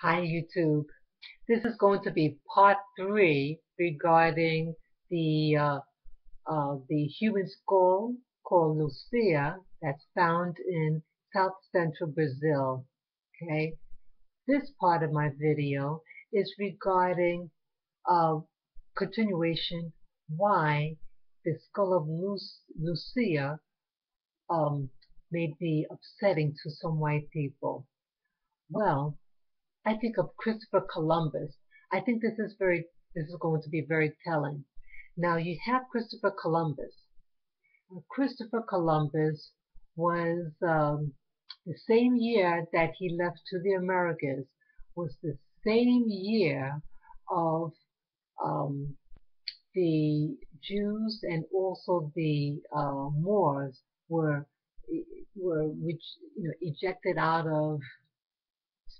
Hi, YouTube. This is going to be part three regarding the human skull called Luzia that's found in South Central Brazil. Okay, this part of my video is regarding uh, continuation why the skull of Lucia um, may be upsetting to some white people. Well, I think of Christopher Columbus. I think this is going to be very telling. Now you have Christopher Columbus. Christopher Columbus was the same year that he left to the Americas was the same year of um, the Jews and also the Moors were ejected out of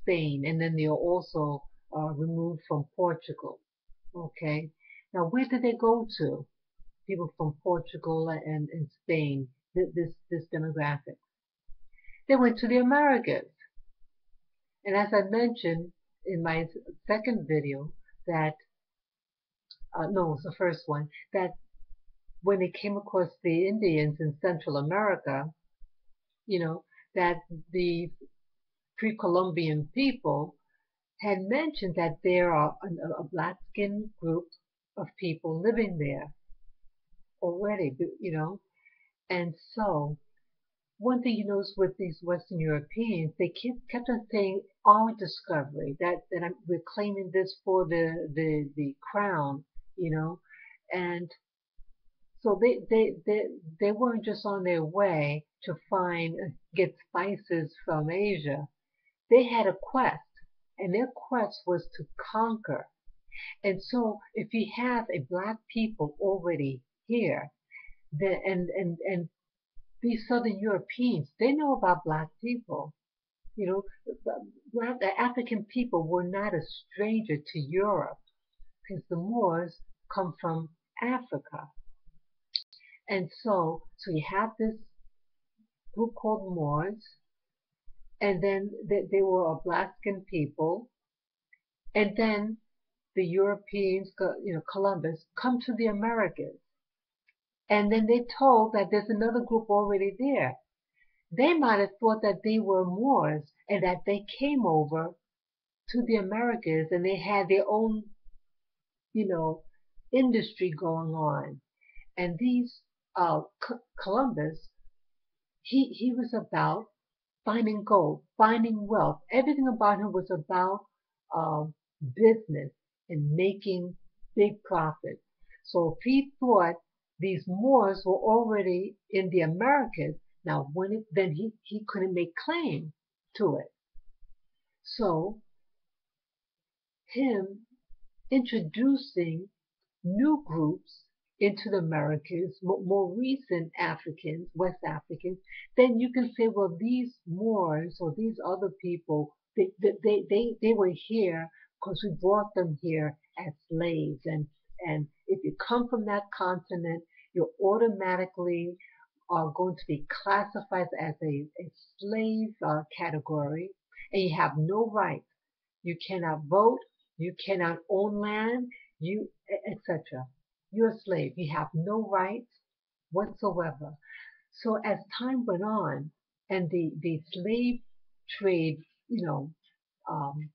Spain, and then they were also removed from Portugal. Okay, now where did they go to? People from Portugal and Spain. This demographic. They went to the Americas, and as I mentioned in my second video, that no, it's the first one, that when they came across the Indians in Central America, you know, that the pre-Columbian people had mentioned that there are a black skinned group of people living there already, And so, one thing you notice with these Western Europeans, they kept on saying our discovery, that we're claiming this for the crown, you know, and so they weren't just on their way to get spices from Asia. They had a quest, and their quest was to conquer. And so if you have a black people already here, and these Southern Europeans, they know about black people. You know, the African people were not a stranger to Europe because the Moors come from Africa. And so you have this group called Moors, and then they were a black skinned people, and then the Europeans, Columbus, come to the Americas. And then they told that there's another group already there. They might have thought that they were Moors and that they came over to the Americas and they had their own, you know, industry going on. And these Columbus, he was about finding gold, finding wealth. Everything about him was about uh, business and making big profits. So if he thought these Moors were already in the Americas, now then he couldn't make claim to it. So him introducing new groups into the Americas, more recent Africans, West Africans, then you can say, well, these Moors or these other people, they were here because we brought them here as slaves. And if you come from that continent, you're automatically are going to be classified as a slave category, and you have no rights. You cannot vote, you cannot own land, etc. You're a slave. You have no rights whatsoever. So as time went on, and the slave trade, um,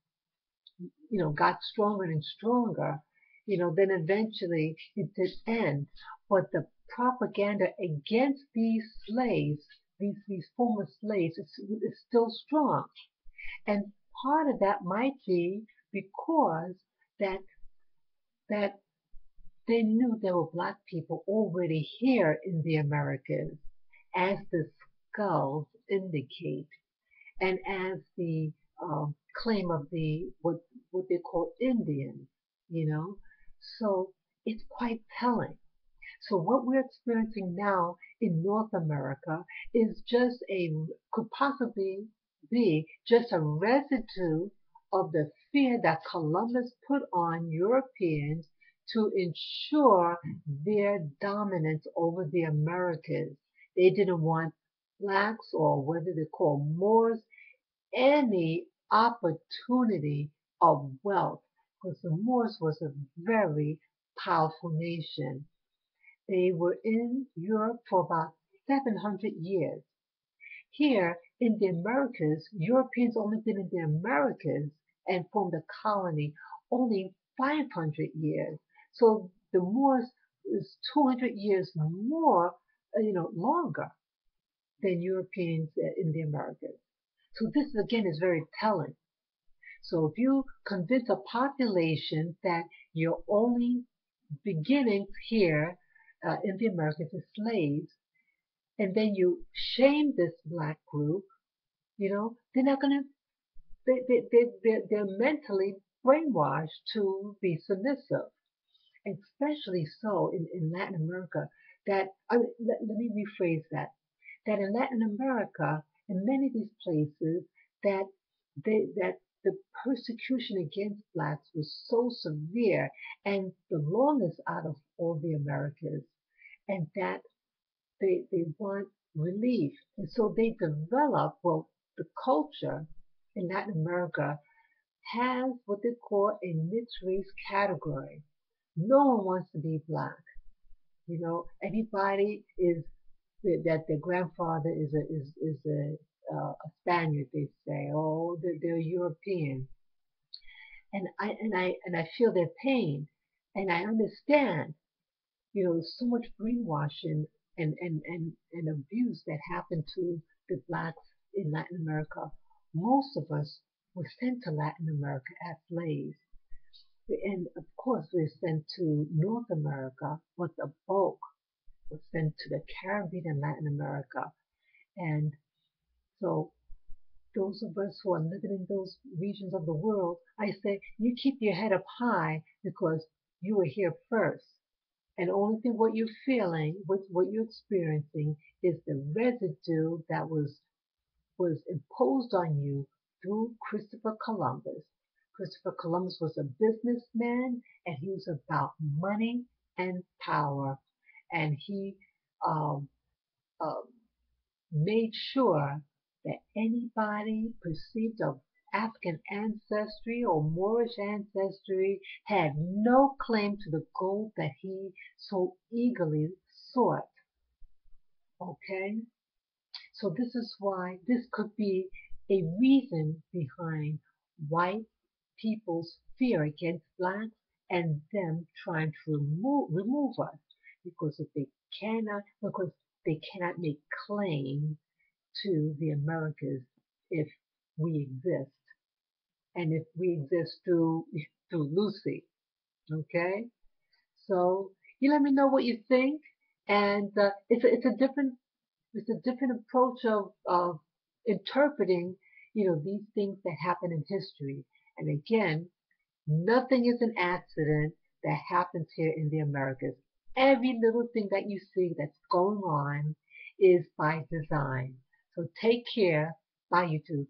got stronger and stronger, then eventually it did end. But the propaganda against these slaves, these former slaves, is still strong. And part of that might be because that that they knew there were black people already here in the Americas, as the skulls indicate, and as the claim of the what they call Indians, you know. So it's quite telling. So what we're experiencing now in North America is could possibly be just a residue of the fear that Columbus put on Europeans to ensure their dominance over the Americas. They didn't want blacks, or whether they call Moors, any opportunity of wealth, because the Moors was a very powerful nation. They were in Europe for about 700 years. Here in the Americas, Europeans only been in the Americas and formed a colony only 500 years. So the Moors is 200 years more, longer than Europeans in the Americas. So this again is very telling. So if you convince a population that you're only beginning here in the Americas as slaves, and then you shame this black group, they're not going to, they're mentally brainwashed to be submissive, especially so in Latin America. That let me rephrase that. That in Latin America, in many of these places, that that the persecution against blacks was so severe and the longest out of all the Americas, and that they want relief. And so they develop, well, the culture in Latin America has what they call a mixed race category. No one wants to be black. Everybody is that their grandfather is a Spaniard. They say, oh, they're European, and I feel their pain, and I understand. So much brainwashing and abuse that happened to the blacks in Latin America. Most of us were sent to Latin America as slaves. And of course, we were sent to North America, but the bulk was sent to the Caribbean and Latin America. And so those of us who are living in those regions of the world, I say, you keep your head up high because you were here first. And only thing what you're feeling, what you're experiencing, is the residue that was imposed on you through Christopher Columbus. Christopher Columbus was a businessman, and he was about money and power, and he um, uh, made sure that anybody perceived of African ancestry or Moorish ancestry had no claim to the gold that he so eagerly sought. Okay? So this is why this could be a reason behind white people's fear against blacks and them trying to remove us because if they cannot make claim to the Americas if we exist, and if we exist through Lucy. Okay, so you let me know what you think, and it's a different approach of interpreting these things that happen in history. And again, nothing is an accident that happens here in the Americas. Every little thing that you see that's going on is by design. So take care. Bye, YouTube.